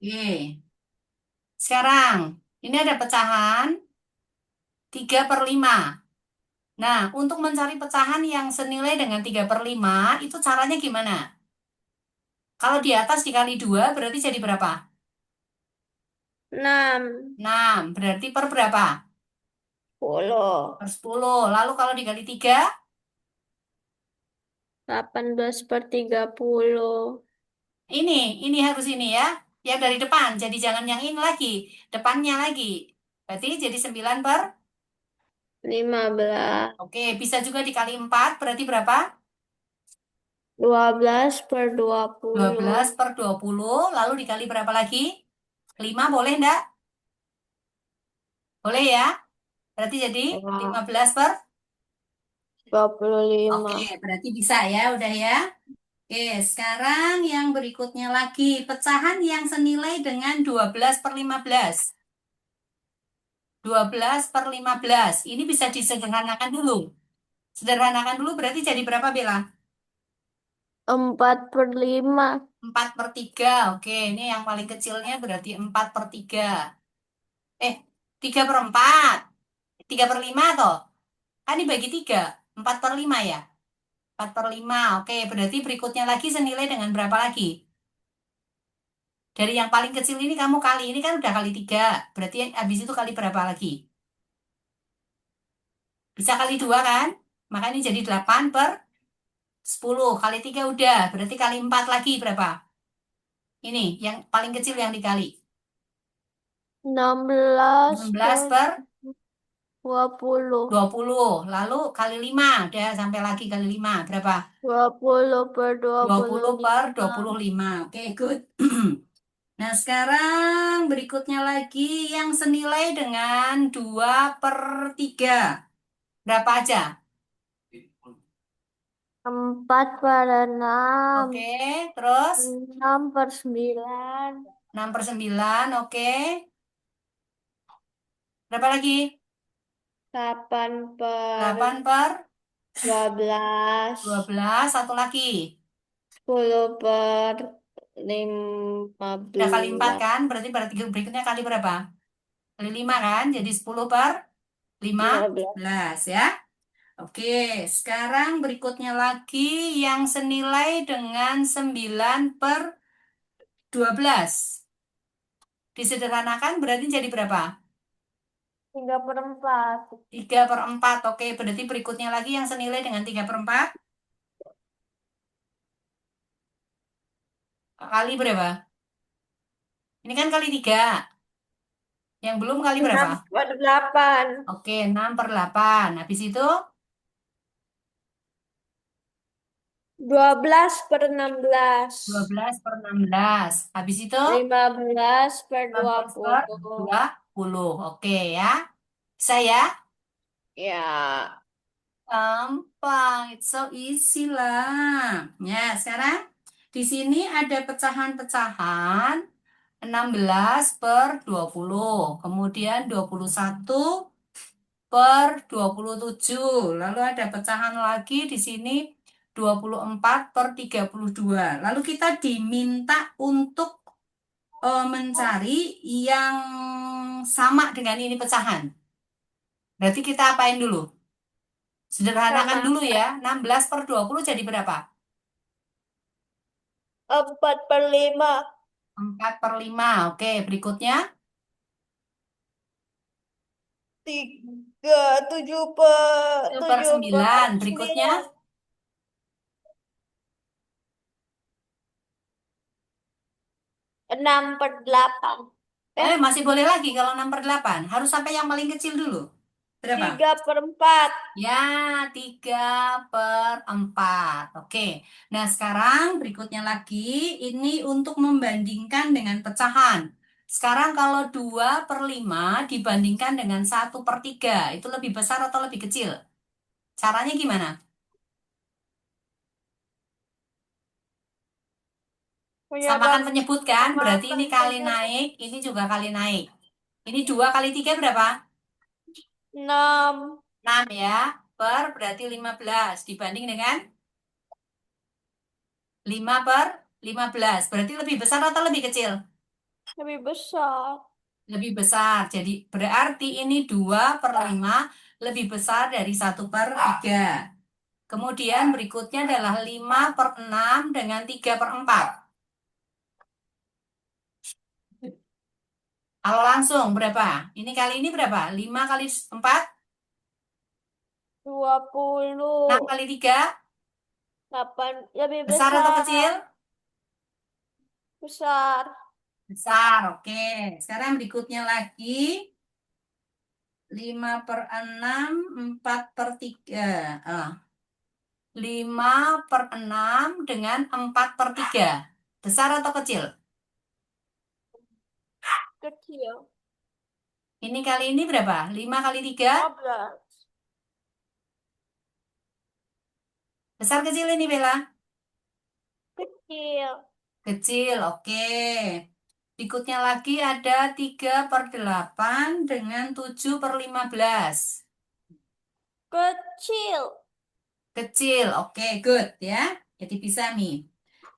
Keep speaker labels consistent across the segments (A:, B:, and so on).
A: Oke. Sekarang, ini ada pecahan 3/5. Nah, untuk mencari pecahan yang senilai dengan 3/5, itu caranya gimana? Kalau di atas dikali 2, berarti jadi berapa?
B: 6,
A: 6. Berarti per berapa?
B: 10,
A: Per 10. Lalu kalau dikali 3,
B: 18 per 30,
A: ini harus ini ya. Yang dari depan, jadi jangan yang ini lagi. Depannya lagi. Berarti jadi 9 per.
B: 15,
A: Oke, bisa juga dikali 4, berarti berapa?
B: 12 per
A: 12
B: 20,
A: per 20, lalu dikali berapa lagi? 5 boleh enggak? Boleh ya? Berarti jadi
B: ya,
A: 15 per.
B: 25.
A: Oke, berarti bisa ya, udah ya. Oke, sekarang yang berikutnya lagi, pecahan yang senilai dengan 12/15. 12/15. Ini bisa disederhanakan dulu. Sederhanakan dulu berarti jadi berapa, Bella?
B: 4/5,
A: 4/3. Oke, ini yang paling kecilnya berarti 4/3. Eh, 3/4. 3/5 toh? Kan dibagi 3. 4/5 ya? 4/5. Oke, berarti berikutnya lagi senilai dengan berapa lagi? Dari yang paling kecil ini kamu kali. Ini kan udah kali 3. Berarti habis itu kali berapa lagi? Bisa kali 2 kan? Makanya jadi 8/10. Kali 3 udah. Berarti kali 4 lagi berapa? Ini yang paling kecil yang dikali.
B: 16
A: 16
B: per
A: per
B: 20,
A: 20. Lalu kali 5. Udah sampai lagi kali 5. Berapa?
B: 20 per
A: 20 per
B: 25,
A: 25. Oke, good. Nah, sekarang berikutnya lagi yang senilai dengan 2/3. Berapa aja?
B: 4 per 6,
A: Oke, terus
B: 6 per 9,
A: 6/9. Oke. Berapa lagi?
B: 8 per
A: 8 per
B: 12,
A: 12. Satu lagi.
B: 10 per
A: Udah kali 4
B: 15,
A: kan? Berarti berikutnya kali berapa? Kali 5 kan? Jadi 10 per lima
B: 15.
A: belas ya. Oke, sekarang berikutnya lagi yang senilai dengan 9/12. Disederhanakan berarti jadi berapa?
B: 3/4,
A: 3/4. Oke, berarti berikutnya lagi yang senilai dengan 3/4. Kali berapa? Ini kan kali 3. Yang belum kali
B: 6
A: berapa?
B: per 8,
A: Oke, 6/8. Habis itu
B: 12 per 16,
A: 12/16. Habis itu
B: 15 per
A: 15 per
B: 20.
A: 20. Oke ya. Saya
B: Ya,
A: gampang. It's so easy lah. Ya, sekarang di sini ada pecahan-pecahan 16/20. Kemudian 21/27. Lalu ada pecahan lagi di sini 24/32. Lalu kita diminta untuk mencari yang sama dengan ini pecahan. Berarti kita apain dulu? Sederhanakan
B: sama
A: dulu ya. 16/20 jadi berapa?
B: 4/5,
A: 4/5. Oke, berikutnya 1 per
B: 7 per
A: 9. Berikutnya,
B: 9, 6/8.
A: masih boleh lagi kalau 6/8. Harus sampai yang paling kecil dulu. Berapa?
B: 3/4.
A: Ya, 3/4. Oke. Nah, sekarang berikutnya lagi, ini untuk membandingkan dengan pecahan. Sekarang kalau 2/5 dibandingkan dengan 1/3, itu lebih besar atau lebih kecil? Caranya gimana? Samakan
B: Menyamakan
A: penyebut kan? Berarti ini kali
B: penyebut
A: naik, ini juga kali naik. Ini 2 kali 3 berapa?
B: 6,
A: 6 ya. Berarti 15 dibanding dengan 5/15. Berarti lebih besar atau lebih kecil?
B: Lebih besar.
A: Lebih besar. Jadi berarti ini 2/5 lebih besar dari 1/3. Kemudian berikutnya adalah 5/6 dengan 3/4. Kalau langsung berapa? Ini kali ini berapa? 5 kali 4, 6
B: 20.
A: kali 3.
B: 8. Lebih
A: Besar atau
B: besar.
A: kecil?
B: Besar.
A: Besar, oke. Sekarang berikutnya lagi. 5/6, 4/3. 5/6 dengan 4/3. Besar atau kecil?
B: Kecil.
A: Ini kali ini berapa? 5 kali 3.
B: 15.
A: Besar kecil ini, Bella?
B: Kecil.
A: Kecil, oke. Berikutnya lagi ada 3/8 dengan 7/15.
B: Kecil.
A: Kecil, oke, good ya. Jadi bisa nih.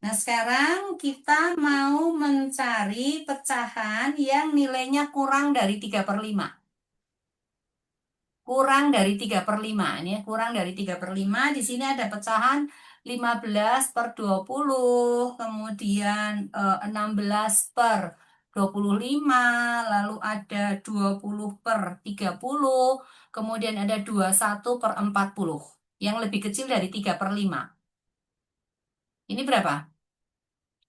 A: Nah, sekarang kita mau mencari pecahan yang nilainya kurang dari 3/5. Kurang dari 3/5. Ini ya, kurang dari 3/5. Di sini ada pecahan 15/20, kemudian 16/25, lalu ada 20/30, kemudian ada 21/40. Yang lebih kecil dari 3/5. Ini berapa?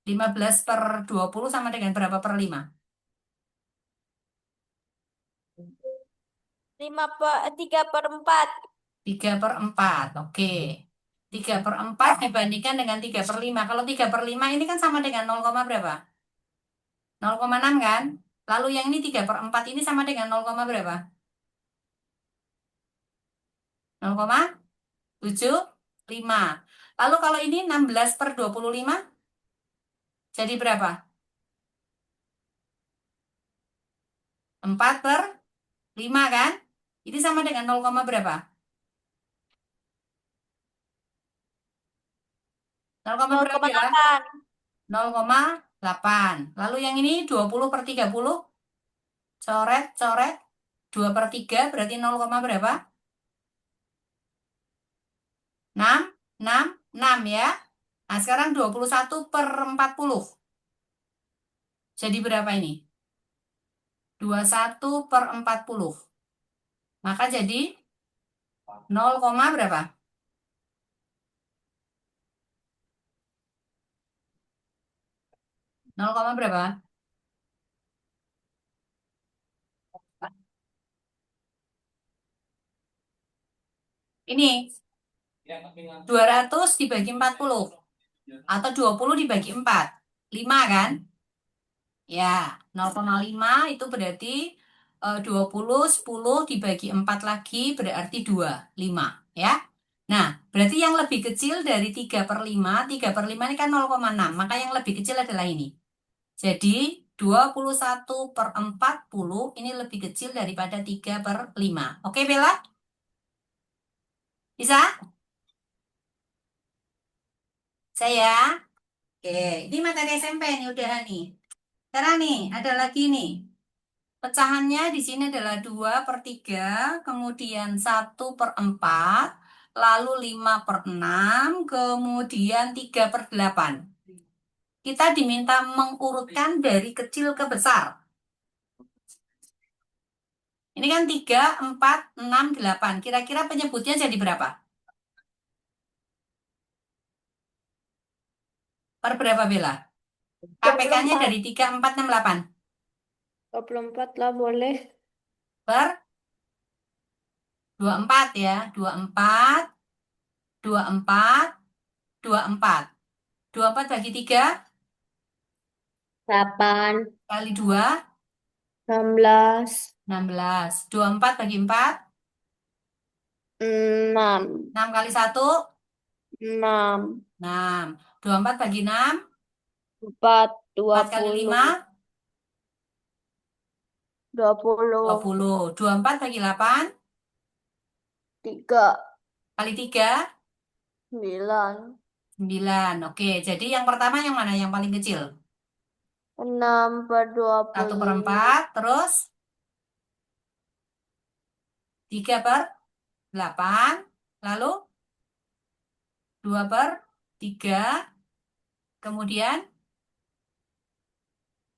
A: 15/20 sama dengan berapa per 5?
B: 3/4.
A: 3/4, oke. 3/4 dibandingkan dengan 3/5. Kalau 3/5 ini kan sama dengan 0, berapa? 0,6 kan? Lalu yang ini 3/4 ini sama dengan 0, berapa? 0,75. Lalu kalau ini 16/25 jadi berapa? 4/5 kan? Ini sama dengan 0, berapa? 0, berapa ya?
B: 0,8.
A: 0,8. Lalu yang ini 20/30. Coret, coret. 2/3 berarti 0, berapa? 6, 6, 6 ya. Nah, sekarang 21/40. Jadi berapa ini? 21/40. Maka jadi 0, berapa? 0, berapa? Ini 200 dibagi 40 atau 20 dibagi 4. 5 kan? Ya, 0,5 itu berarti 20, 10 dibagi 4 lagi berarti 2, 5 ya. Nah, berarti yang lebih kecil dari 3/5, 3/5 ini kan 0,6, maka yang lebih kecil adalah ini. Jadi 21/40 ini lebih kecil daripada 3/5. Oke, Bella? Bisa? Saya? Oke, ini materi SMP nih udah nih. Sekarang nih, ada lagi nih. Pecahannya di sini adalah 2/3, kemudian 1/4, lalu 5/6, kemudian 3/8. Kita diminta mengurutkan dari kecil ke besar. Ini kan 3, 4, 6, 8. Kira-kira penyebutnya jadi berapa? Per berapa, Bella? KPK-nya
B: 24.
A: dari 3, 4, 6, 8.
B: 24 lah boleh.
A: Per 24 ya. 24, 24, 24. 24 bagi 3
B: 8.
A: kali 2,
B: 16.
A: 16. 24 bagi 4,
B: 6.
A: 6 kali 1,
B: 6.
A: 6. 24 bagi 6,
B: 4.
A: 4 kali 5,
B: 20. 20.
A: 20. 24 bagi 8,
B: 3.
A: kali 3,
B: 9.
A: 9. Oke, jadi yang pertama yang mana? Yang paling kecil?
B: enam per dua
A: Satu
B: puluh
A: per
B: lima
A: 4, terus 3 per 8, lalu 2 per 3, kemudian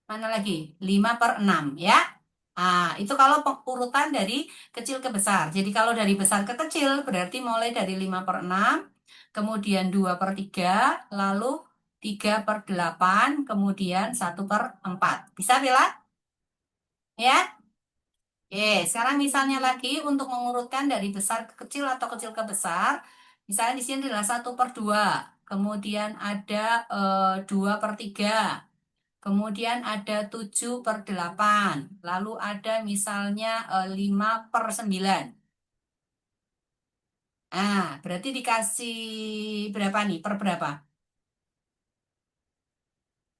A: mana lagi? 5 per 6 ya. Itu kalau urutan dari kecil ke besar. Jadi kalau dari besar ke kecil berarti mulai dari 5 per 6, kemudian 2 per 3, lalu 3 per 8, kemudian 1 per 4. Bisa, Bella? Ya? Oke, sekarang misalnya lagi untuk mengurutkan dari besar ke kecil atau kecil ke besar. Misalnya di sini adalah 1/2. Kemudian ada 2/3. Kemudian ada 7/8. Lalu ada misalnya 5/9. Berarti dikasih berapa nih? Per berapa?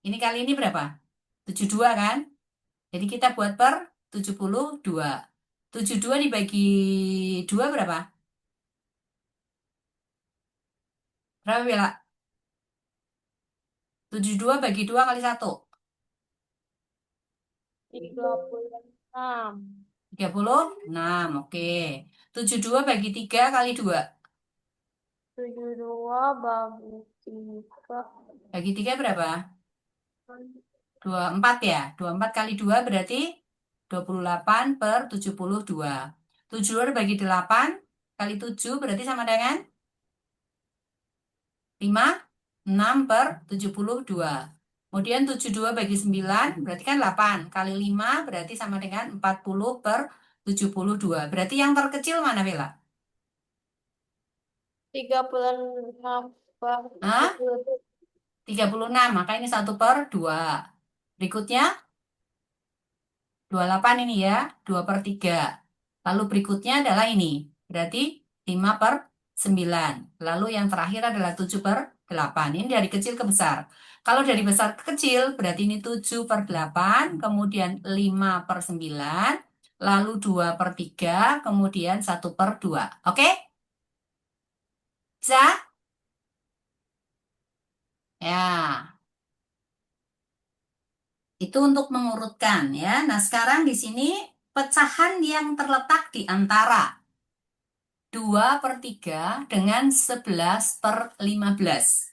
A: Ini kali ini berapa? 72 kan? Jadi kita buat per 72. 72 dibagi 2 berapa? Berapa, Bella? 72 bagi 2 kali 1.
B: 36.
A: 36, oke. 72 bagi 3 kali 2.
B: 72 bagi 3.
A: Bagi 3 berapa? 24 ya. 24 kali 2 berarti 28 per 72. 72 bagi 8 kali 7 berarti sama dengan 5. 6 per 72. Kemudian 72 bagi 9 berarti kan 8. Kali 5 berarti sama dengan 40 per 72. Berarti yang terkecil mana, Bella?
B: 36 per
A: Hah?
B: 70.
A: 36, maka ini 1/2. Berikutnya 28 ini ya, 2/3. Lalu berikutnya adalah ini, berarti 5/9. Lalu yang terakhir adalah 7/8. Ini dari kecil ke besar. Kalau dari besar ke kecil, berarti ini 7/8, kemudian 5/9, lalu 2/3, kemudian 1/2. Oke? Bisa? Ya. Itu untuk mengurutkan ya. Nah, sekarang di sini pecahan yang terletak di antara 2/3 dengan 11/15.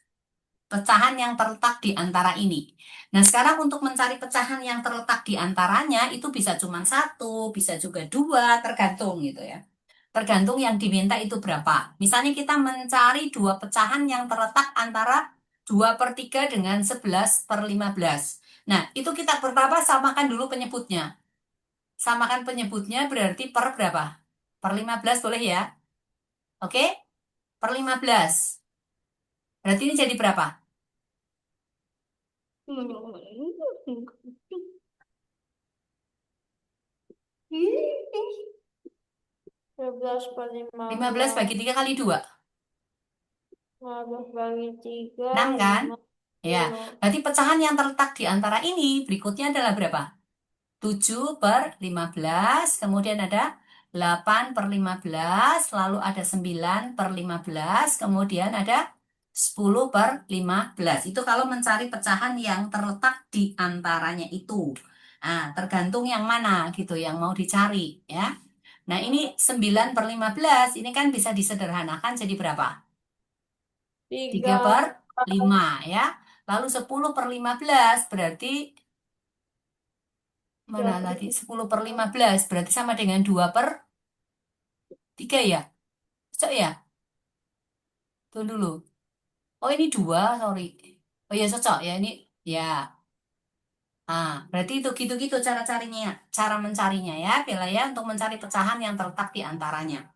A: Pecahan yang terletak di antara ini. Nah, sekarang untuk mencari pecahan yang terletak di antaranya itu bisa cuma satu, bisa juga dua, tergantung gitu ya. Tergantung yang diminta itu berapa. Misalnya kita mencari dua pecahan yang terletak antara 2/3 dengan 11/15. Nah, itu kita pertama samakan dulu penyebutnya. Samakan penyebutnya berarti per berapa? Per 15 boleh ya? Oke? Per 15. Berarti ini jadi berapa?
B: 12 per
A: 15 bagi 3 kali 2.
B: 15 bagi 3,
A: 6 kan? Ya.
B: 50.
A: Berarti pecahan yang terletak di antara ini berikutnya adalah berapa? 7/15, kemudian ada 8/15, lalu ada 9/15, kemudian ada 10/15. Itu kalau mencari pecahan yang terletak di antaranya itu. Tergantung yang mana gitu yang mau dicari ya. Nah, ini 9/15, ini kan bisa disederhanakan jadi berapa? 3
B: 3.
A: per 5 ya. Lalu 10/15 berarti mana tadi? 10/15 berarti sama dengan 2/3 ya? Cocok ya? Tunggu dulu. Oh, ini 2, sorry. Oh ya, cocok ya ini. Ya. Berarti itu gitu-gitu cara carinya, cara mencarinya ya, Bella ya, untuk mencari pecahan yang terletak di antaranya.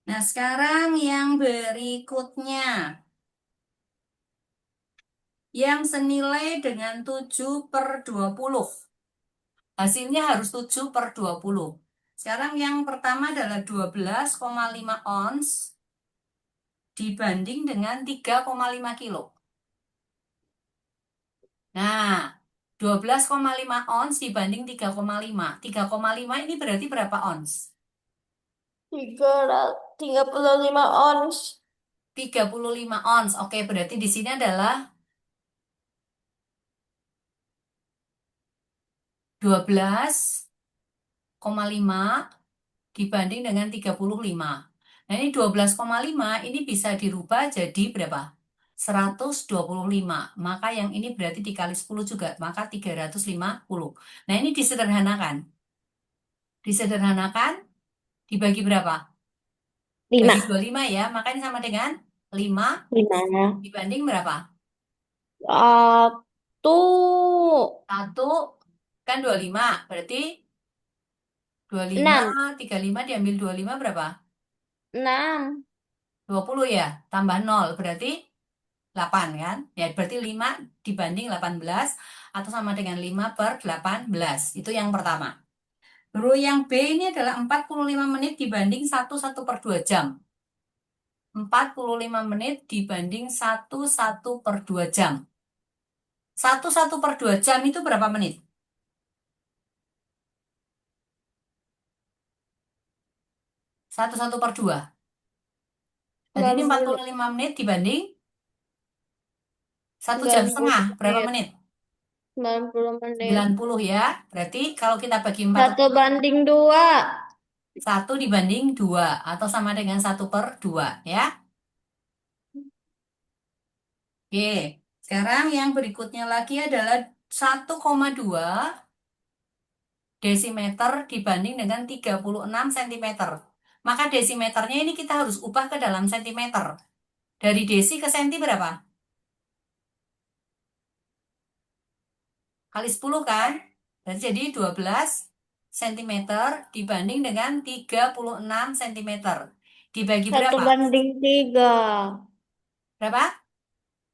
A: Nah, sekarang yang berikutnya. Yang senilai dengan 7/20. Hasilnya harus 7/20. Sekarang yang pertama adalah 12,5 ons dibanding dengan 3,5 kilo. Nah, 12,5 ons dibanding 3,5. 3,5 ini berarti berapa ons?
B: 35 ons.
A: 35 ons. Oke, berarti di sini adalah 12,5 dibanding dengan 35. Nah, ini 12,5 ini bisa dirubah jadi berapa? 125. Maka yang ini berarti dikali 10 juga, maka 350. Nah, ini disederhanakan. Disederhanakan dibagi berapa? Bagi
B: 5.
A: 25 ya, maka ini sama dengan 5
B: 5.
A: dibanding berapa?
B: Satu.
A: 1 kan 25, berarti 25,
B: 6.
A: 35 diambil 25 berapa?
B: 6.
A: 20 ya, tambah 0 berarti 8 kan? Ya, berarti 5 dibanding 18 atau sama dengan 5 per 18. Itu yang pertama. Lalu yang B ini adalah 45 menit dibanding 1 1/2 jam. 45 menit dibanding 1 1/2 jam. 1 1/2 jam itu berapa menit? 1 1/2. Jadi ini
B: sembilan
A: empat
B: puluh
A: puluh lima menit dibanding 1 jam setengah.
B: 90
A: Berapa
B: menit.
A: menit?
B: 90 menit.
A: 90 ya. Berarti kalau kita bagi 4
B: Satu banding 2.
A: 1 dibanding 2 atau sama dengan 1/2 ya. Oke, sekarang yang berikutnya lagi adalah 1,2 desimeter dibanding dengan 36 cm. Maka desimeternya ini kita harus ubah ke dalam sentimeter. Dari desi ke senti berapa? Kali 10 kan? Berarti jadi 12 cm dibanding dengan 36 cm. Dibagi
B: Satu
A: berapa?
B: banding 3.
A: Berapa?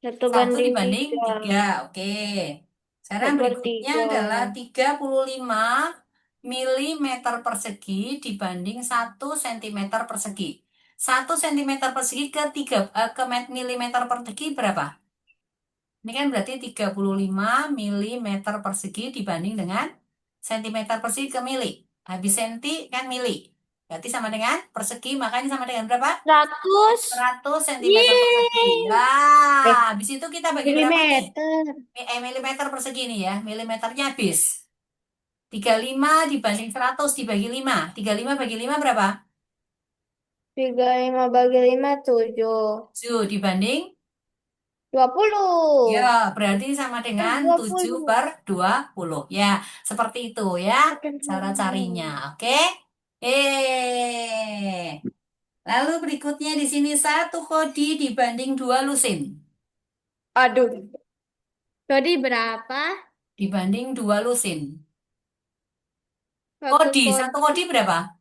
B: Satu
A: 1
B: banding
A: dibanding
B: 3.
A: 3. Oke. Sekarang
B: Satu per
A: berikutnya
B: 3.
A: adalah 35 milimeter persegi dibanding 1 cm persegi. 1 cm persegi ke milimeter persegi berapa? Ini kan berarti 35 milimeter persegi dibanding dengan sentimeter persegi ke mili. Habis senti kan mili. Berarti sama dengan persegi, makanya sama dengan berapa?
B: 100.
A: 100 cm persegi.
B: Yeay.
A: Lah,
B: Eh,
A: habis itu kita bagi berapa nih?
B: milimeter.
A: Milimeter persegi nih ya. Milimeternya habis. 35 dibanding 100 dibagi 5. 35 bagi 5 berapa?
B: 35 bagi 5 7.
A: 7 dibanding. Ya,
B: 20.
A: berarti sama dengan
B: Dua
A: 7
B: puluh.
A: per 20. Ya, seperti itu ya cara carinya. Oke? Lalu berikutnya di sini 1 kodi dibanding 2 lusin.
B: Aduh. Jadi berapa?
A: Dibanding 2 lusin.
B: Satu
A: Kodi,
B: kode.
A: 1 kodi berapa?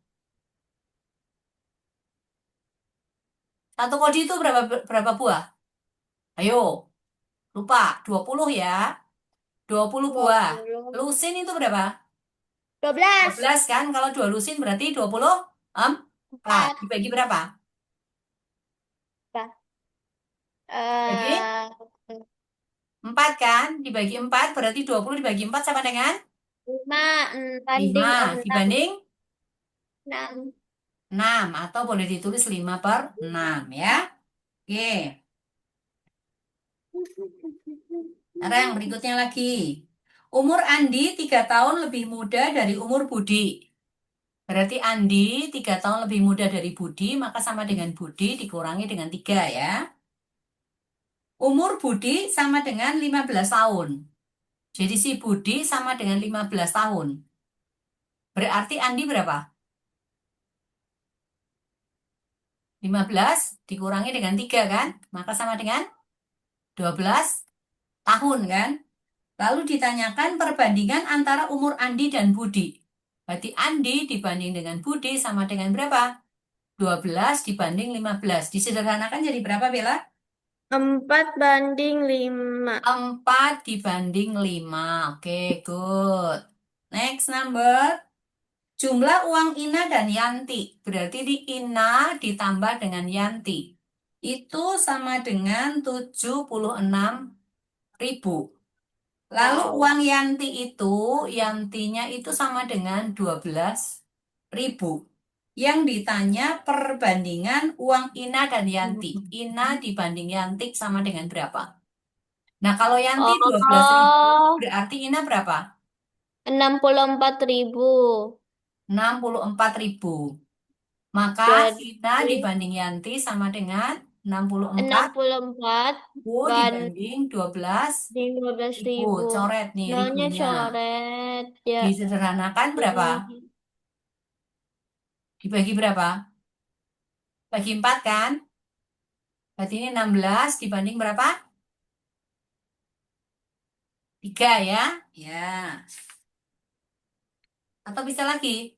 A: 1 kodi itu berapa buah? Ayo, lupa. 20 ya. 20
B: Dua
A: buah.
B: puluh.
A: Lusin itu berapa?
B: 12.
A: 12 kan? Kalau 2 lusin berarti 24.
B: 4.
A: Dibagi berapa? Bagi
B: Eh,
A: 4 kan? Dibagi 4 berarti 20 dibagi 4 sama dengan
B: 5 banding
A: 5
B: 6.
A: dibanding
B: 6.
A: 6 atau boleh ditulis 5/6 ya. Oke. Sekarang yang berikutnya lagi. Umur Andi 3 tahun lebih muda dari umur Budi. Berarti Andi 3 tahun lebih muda dari Budi, maka sama dengan Budi dikurangi dengan 3 ya. Umur Budi sama dengan 15 tahun. Jadi si Budi sama dengan 15 tahun. Berarti Andi berapa? 15 dikurangi dengan 3 kan? Maka sama dengan 12 tahun kan? Lalu ditanyakan perbandingan antara umur Andi dan Budi. Berarti Andi dibanding dengan Budi sama dengan berapa? 12 dibanding 15. Disederhanakan jadi berapa, Bella?
B: 4 banding 5.
A: 4 dibanding 5. Oke, good. Next number. Jumlah uang Ina dan Yanti. Berarti di Ina ditambah dengan Yanti. Itu sama dengan 76.000. Lalu
B: Wow.
A: uang Yanti itu, Yantinya itu sama dengan 12.000. Yang ditanya perbandingan uang Ina dan Yanti. Ina dibanding Yanti sama dengan berapa? Nah, kalau Yanti 12.000
B: Oh,
A: berarti Ina berapa?
B: 64.000.
A: 64.000. Maka
B: Jadi
A: Vina dibanding Yanti sama dengan 64.
B: 64 banding
A: Dibanding 12 ribu.
B: 12.000.
A: Coret nih
B: Nolnya
A: ribunya.
B: coret. Ya.
A: Disederhanakan berapa?
B: Ini.
A: Dibagi berapa? Bagi 4 kan? Berarti ini 16 dibanding berapa? 3 ya? Ya. Atau bisa lagi?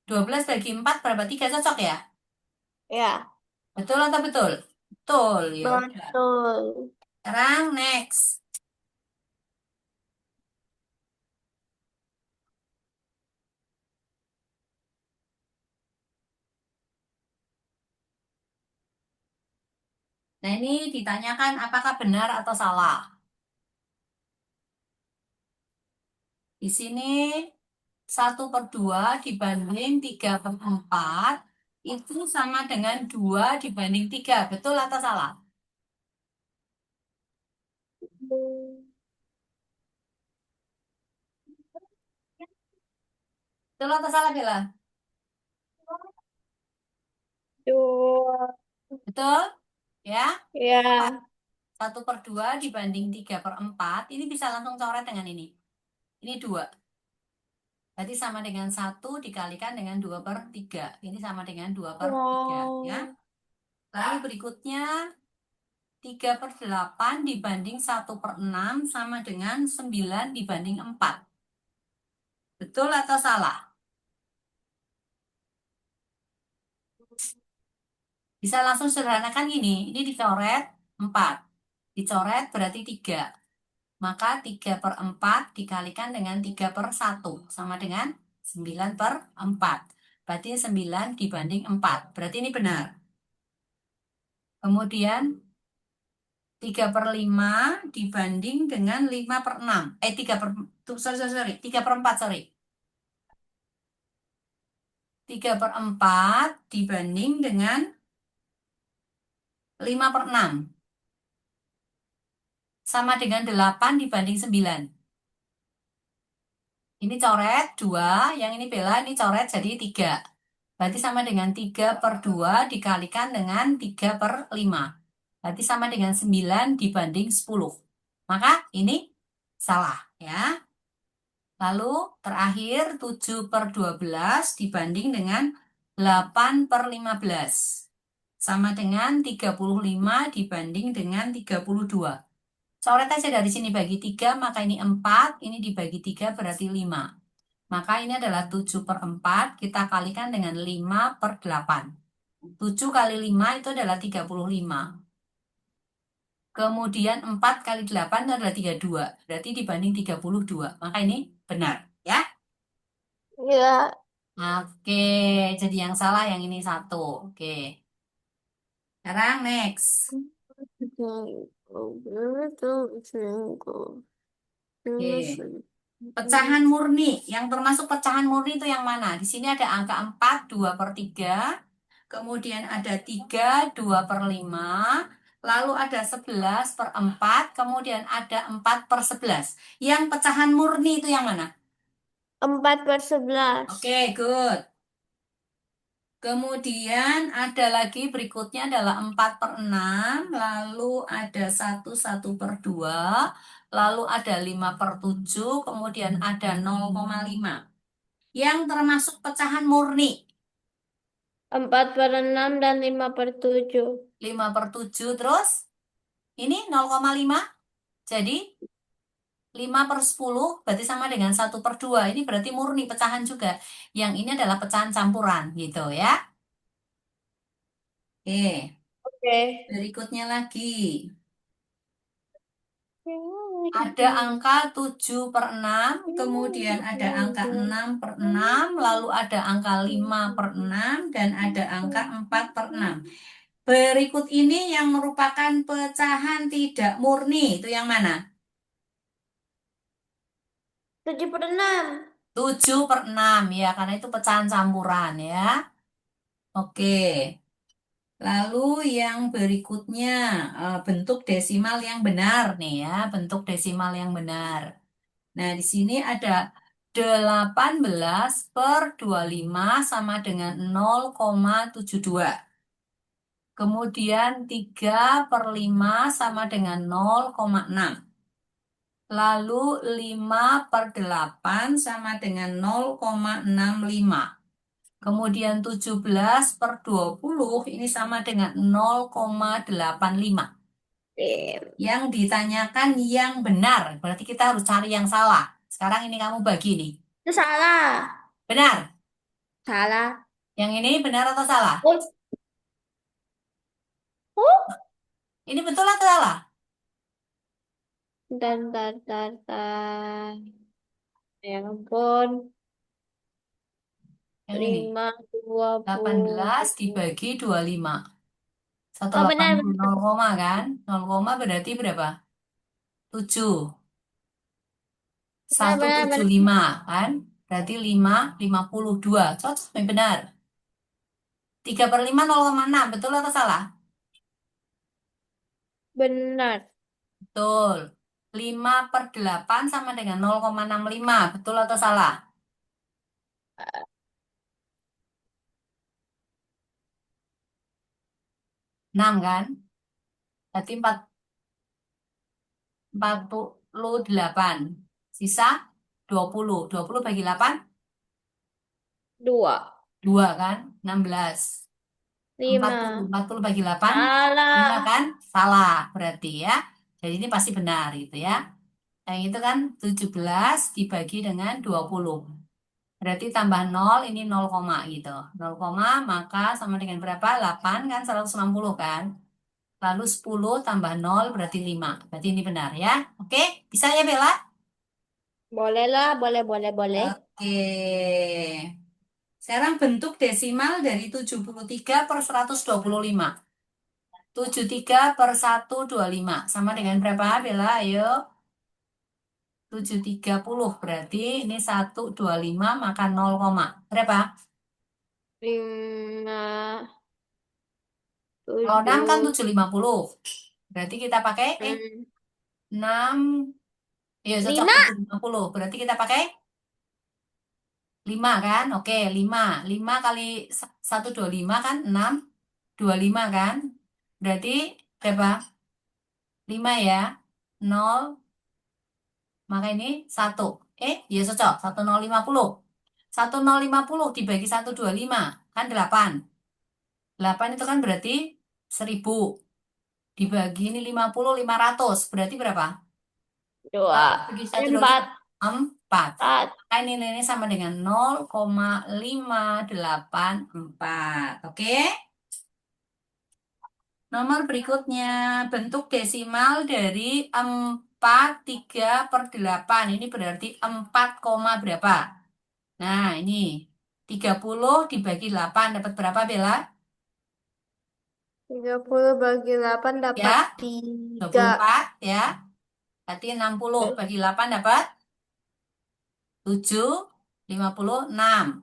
A: 12 bagi 4 berapa? 3 cocok ya?
B: Ya,
A: Betul atau betul? Betul, ya udah.
B: betul.
A: Sekarang next. Nah, ini ditanyakan apakah benar atau salah. Di sini 1/2 dibanding 3/4 itu sama dengan 2 dibanding 3. Betul atau salah? Betul atau salah, Bella?
B: Dua.
A: Betul? Ya?
B: Ya.
A: 1/2 dibanding 3/4. Ini bisa langsung coret dengan ini. Ini 2. Berarti sama dengan 1 dikalikan dengan 2/3. Ini sama dengan 2/3. Ya.
B: Wow.
A: Lalu berikutnya 3/8 dibanding 1/6 sama dengan 9 dibanding 4. Betul atau salah? Bisa langsung sederhanakan gini. Ini dicoret 4. Dicoret berarti 3. Maka 3/4 dikalikan dengan 3/1. Sama dengan 9/4. Berarti 9 dibanding 4. Berarti ini benar. Kemudian 3/5 dibanding dengan 5/6. 3 per, sorry, sorry, sorry. 3/4, sorry. 3/4 dibanding dengan 5/6. Sama dengan 8 dibanding 9. Ini coret 2, yang ini Bella, ini coret jadi 3. Berarti sama dengan 3/2 dikalikan dengan 3/5. Berarti sama dengan 9 dibanding 10. Maka ini salah ya. Lalu terakhir 7/12 dibanding dengan 8/15. Sama dengan 35 dibanding dengan 32. Coret aja dari sini bagi 3, maka ini 4, ini dibagi 3 berarti 5. Maka ini adalah 7/4, kita kalikan dengan 5/8. 7 kali 5 itu adalah 35. Kemudian 4 kali 8 itu adalah 32. Berarti dibanding 32. Maka ini benar. Ya.
B: Ya.
A: Oke, jadi yang salah yang ini 1. Oke. Sekarang next. Oke. Pecahan murni. Yang termasuk pecahan murni itu yang mana? Di sini ada angka 4, 2/3. Kemudian ada 3, 2/5. Lalu ada 11/4. Kemudian ada 4/11. Yang pecahan murni itu yang mana?
B: 4/11.
A: Oke, good. Kemudian ada lagi berikutnya adalah 4/6. Lalu ada 1/2. Lalu ada 5/7. Kemudian ada 0,5. Yang termasuk pecahan murni.
B: 4/6 dan 5/7.
A: 5/7 terus ini 0,5. Jadi 5/10 berarti sama dengan 1/2. Ini berarti murni pecahan juga. Yang ini adalah pecahan campuran gitu ya. Oke,
B: Oke.
A: berikutnya lagi. Ada angka 7/6, kemudian ada angka 6/6, lalu ada angka 5/6, dan ada angka 4/6. Berikut ini yang merupakan pecahan tidak murni. Itu yang mana?
B: 7/6.
A: 7/6 ya, karena itu pecahan campuran ya. Oke. Lalu yang berikutnya bentuk desimal yang benar nih ya, bentuk desimal yang benar. Nah, di sini ada 18 per 25 sama dengan 0,72. Kemudian 3 per 5 sama dengan 0,6. Lalu 5 per 8 sama dengan 0,65. Kemudian 17 per 20 ini sama dengan 0,85.
B: Oke.
A: Yang ditanyakan yang benar, berarti kita harus cari yang salah. Sekarang ini kamu bagi nih.
B: Itu salah.
A: Benar.
B: Salah.
A: Yang ini benar atau salah?
B: Oh, oh.
A: Ini betul atau salah?
B: Dan. Ya ampun.
A: Yang ini.
B: 5, 20.
A: 18 dibagi 25.
B: Oh, benar,
A: 180
B: benar.
A: 0 koma kan? 0 koma berarti berapa? 7.
B: Benar, benar, benar.
A: 175 kan? Berarti 5, 52. Cocok, yang benar. 3 per 5, 0,6. Betul atau salah?
B: Benar.
A: Betul. 5 per 8 sama dengan 0,65. Betul atau salah? 6 kan? Berarti 48. Sisa 20. 20 bagi 8,
B: 2.
A: 2 kan? 16. 40.
B: 5.
A: 40 bagi 8, 5 kan?
B: Salah.
A: Salah berarti ya. Jadi ini pasti benar gitu ya. Yang itu kan 17 dibagi dengan 20. Berarti tambah 0 ini 0 koma gitu. 0 koma maka sama dengan berapa? 8 kan 160 kan. Lalu 10 tambah 0 berarti 5. Berarti ini benar ya. Oke, bisa ya Bella?
B: Boleh lah, boleh, boleh, boleh.
A: Oke. Sekarang bentuk desimal dari 73 per 125. 73 per 125. Sama dengan berapa Bella? Ayo. 730 berarti ini 125 maka 0, berapa?
B: 5,
A: Kalau 6 kan
B: 7.
A: 750. Berarti kita pakai 6, ya cocok
B: 5.
A: 750. Berarti kita pakai 5 kan? Oke, 5. 5 kali 125 kan 6, 25 kan? Berarti berapa? 5 ya. 0, maka ini 1. Ya cocok. 1050. 1050 dibagi 125 kan 8. 8 itu kan berarti 1000. Dibagi ini 50, 500. Berarti berapa?
B: 2.
A: Bagi 125.
B: 4.
A: 4.
B: 4.
A: Maka ini sama dengan 0,584. Oke? Nomor berikutnya. Bentuk desimal dari 4, 3 per 8. Ini berarti 4, berapa? Nah, ini. 30 dibagi 8. Dapat berapa, Bella?
B: 30 bagi 8 dapat
A: Ya,
B: 3.
A: 24 ya. Berarti 60 bagi 8 dapat 7, 56.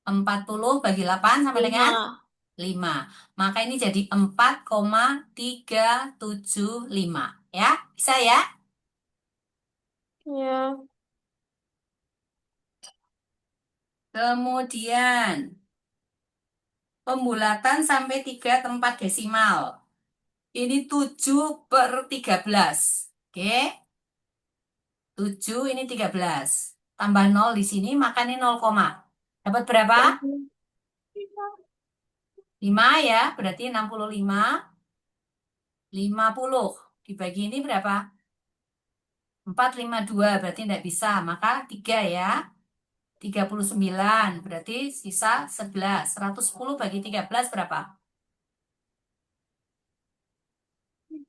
A: 40 bagi 8 sama dengan
B: 5.
A: 5. Maka ini jadi 4,375. Ya, bisa ya?
B: Ya.
A: Kemudian, pembulatan sampai 3 tempat desimal. Ini 7 per 13. Oke, 7 ini 13. Tambah 0 di sini, maka ini 0, dapat berapa? 5 ya, berarti 65. 50 dibagi ini berapa? 452 berarti tidak bisa. Maka 3 ya. 39 berarti sisa 11. 110 bagi 13 berapa?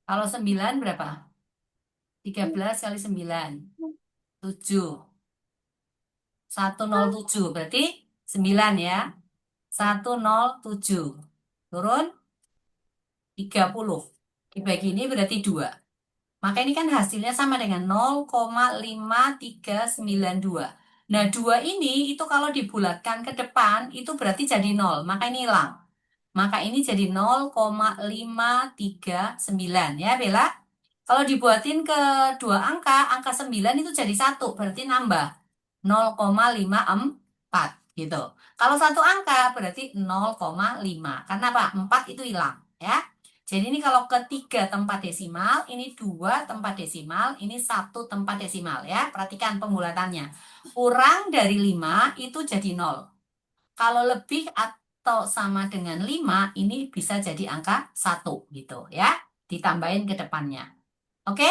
A: Kalau 9 berapa? 13 kali 9. 7. 107 berarti 9 ya. 107. Turun 30. Dibagi ini berarti 2. Maka ini kan hasilnya sama dengan 0,5392. Nah, 2 ini itu kalau dibulatkan ke depan itu berarti jadi 0. Maka ini hilang. Maka ini jadi 0,539 ya Bella. Kalau dibuatin ke dua angka 9 itu jadi 1, berarti nambah 0,54 gitu. Kalau satu angka berarti 0,5. Karena apa? 4 itu hilang ya. Jadi ini kalau ketiga tempat desimal, ini dua tempat desimal, ini satu tempat desimal ya. Perhatikan pembulatannya. Kurang dari 5 itu jadi 0. Kalau lebih atau sama dengan 5, ini bisa jadi angka 1 gitu ya. Ditambahin ke depannya. Oke?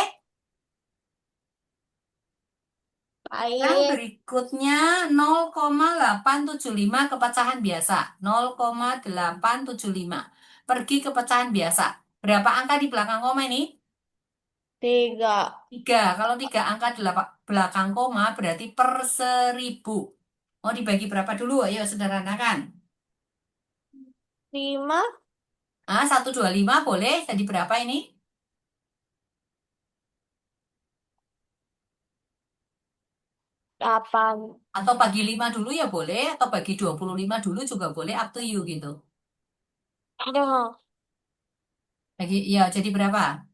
A: Yang
B: Baik.
A: berikutnya 0,875 ke pecahan biasa. 0,875. Pergi ke pecahan biasa. Berapa angka di belakang koma ini?
B: 3.
A: 3. Kalau 3 angka di belakang koma berarti per 1000. Mau dibagi berapa dulu? Ayo sederhanakan.
B: 5.
A: 125 boleh. Jadi berapa ini?
B: 8.
A: Atau bagi 5 dulu ya boleh. Atau bagi 25 dulu juga boleh. Up to you gitu.
B: Ya.
A: Bagi, ya jadi berapa?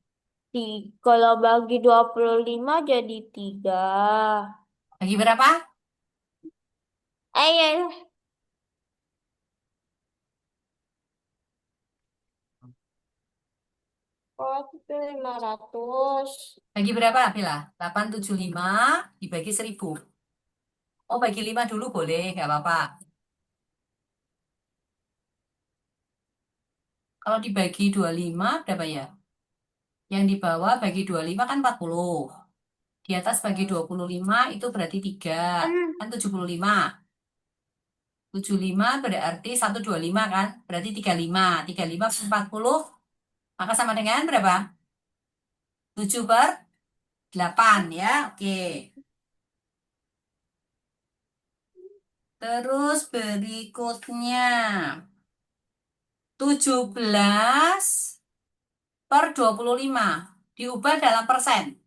B: Kalau bagi 25 jadi 3.
A: Bagi berapa?
B: Ya. Oh, itu 500.
A: Bagi berapa, Bella? 875 dibagi 1000. Oh, bagi 5 dulu boleh, nggak apa-apa. Kalau dibagi 25, berapa ya? Yang di bawah bagi 25 kan 40. Di atas bagi 25 itu berarti 3.
B: Hmm.
A: Kan 75. 75 berarti 125 kan? Berarti 35. 35 per 40, maka sama dengan berapa? 7 per 8 ya. Oke. Terus berikutnya 17 per 25 diubah dalam persen.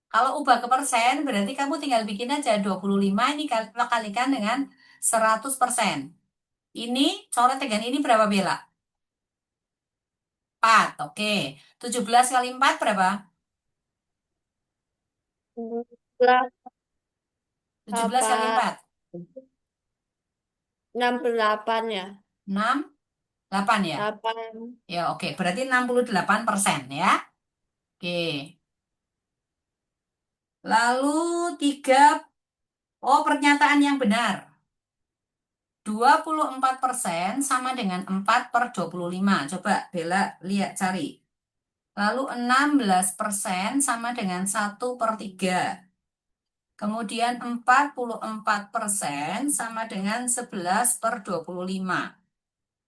A: Kalau ubah ke persen berarti kamu tinggal bikin aja 25 ini kalikan dengan 100%. Ini coret dengan ini berapa Bella? 4. Oke. 17 kali 4 berapa? 17 kali
B: 8.
A: 4.
B: 68 ya.
A: 6, 8 ya.
B: 8.
A: Ya oke. Berarti 68% ya. Oke. Lalu 3. Oh, pernyataan yang benar. 24% sama dengan 4 per 25. Coba Bella lihat cari. Lalu 16% sama dengan 1/3. Kemudian 44% sama dengan 11/25.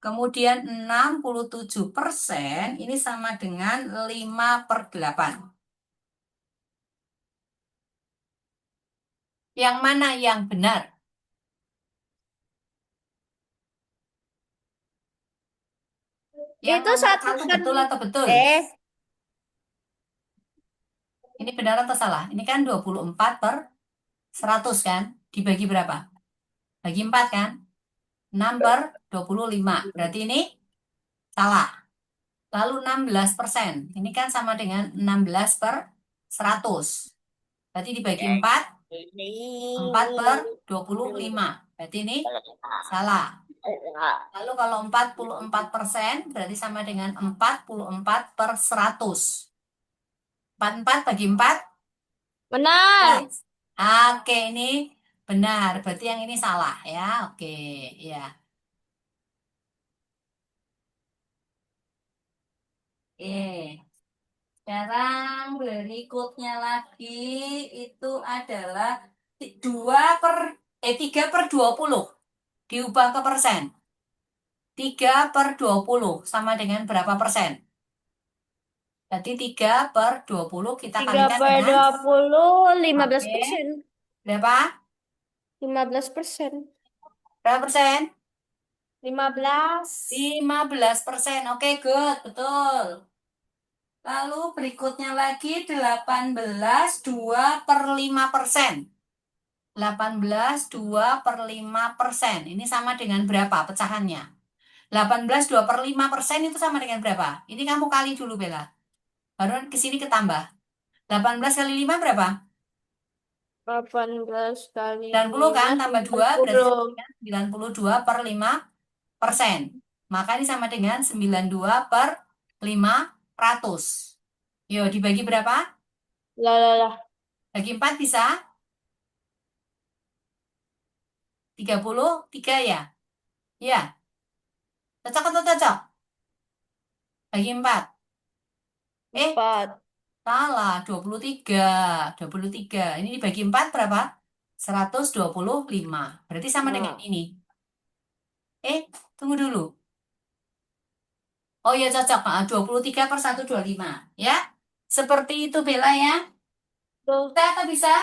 A: Kemudian 67% ini sama dengan 5/8. Yang mana yang benar? Yang
B: Itu
A: nomor
B: satu
A: 1
B: per
A: betul atau betul?
B: eh
A: Ini benar atau salah? Ini kan 24 per 100 kan? Dibagi berapa? Bagi 4 kan? 6 per 25. Berarti ini salah. Lalu 16%. Ini kan sama dengan 16 per 100. Berarti dibagi 4, 4 per 25. Berarti ini salah. Lalu kalau 44% berarti sama dengan 44 per 100. 44 bagi 4.
B: benar.
A: Oke, ini benar. Berarti yang ini salah ya. Oke, ya. Oke. Sekarang berikutnya lagi itu adalah 2 per 3/20 diubah ke persen. 3/20 sama dengan berapa persen? Jadi 3/20 kita
B: tiga
A: kalikan
B: per
A: dengan
B: 20
A: oke,
B: 15%.
A: berapa?
B: 15%.
A: Berapa persen?
B: 15.
A: 15%. Oke, good, betul. Lalu berikutnya lagi 18 2/5%. 18 2/5%. Ini sama dengan berapa pecahannya? 18,25% itu sama dengan berapa? Ini kamu kali dulu, Bella. Baru ke sini ketambah. 18 kali 5 berapa?
B: 18 kali
A: 90 kan?
B: 5,
A: Tambah 2 berarti
B: 90.
A: sama dengan 92/5%. Maka ini sama dengan 92/500. Yo, dibagi berapa?
B: Lah, lah, lah.
A: Bagi 4 bisa? 33 ya? Ya, cocok atau cocok? Bagi 4. Eh,
B: 4.
A: salah, 23. 23. Ini dibagi 4 berapa? 125. Berarti sama dengan
B: Nah,
A: ini. Tunggu dulu. Oh ya cocok. 23/125. Ya, seperti itu Bella ya.
B: tuh
A: Bisa atau bisa?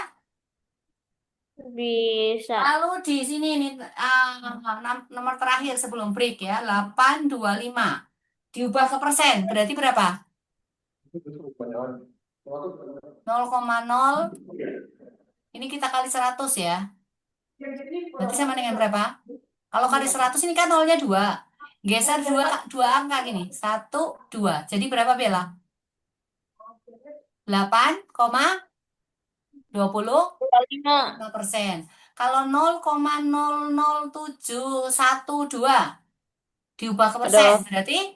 B: bisa.
A: Lalu di sini nih nomor terakhir sebelum break ya. 825. Diubah ke persen. Berarti berapa? 0,0. Ini kita kali 100 ya. Berarti sama dengan berapa? Kalau kali 100 ini kan nolnya 2. Geser dua angka gini. 1, 2. Jadi berapa Bella? 8,25
B: 5.
A: persen. Kalau 0,00712 diubah ke persen.
B: Ada
A: Berarti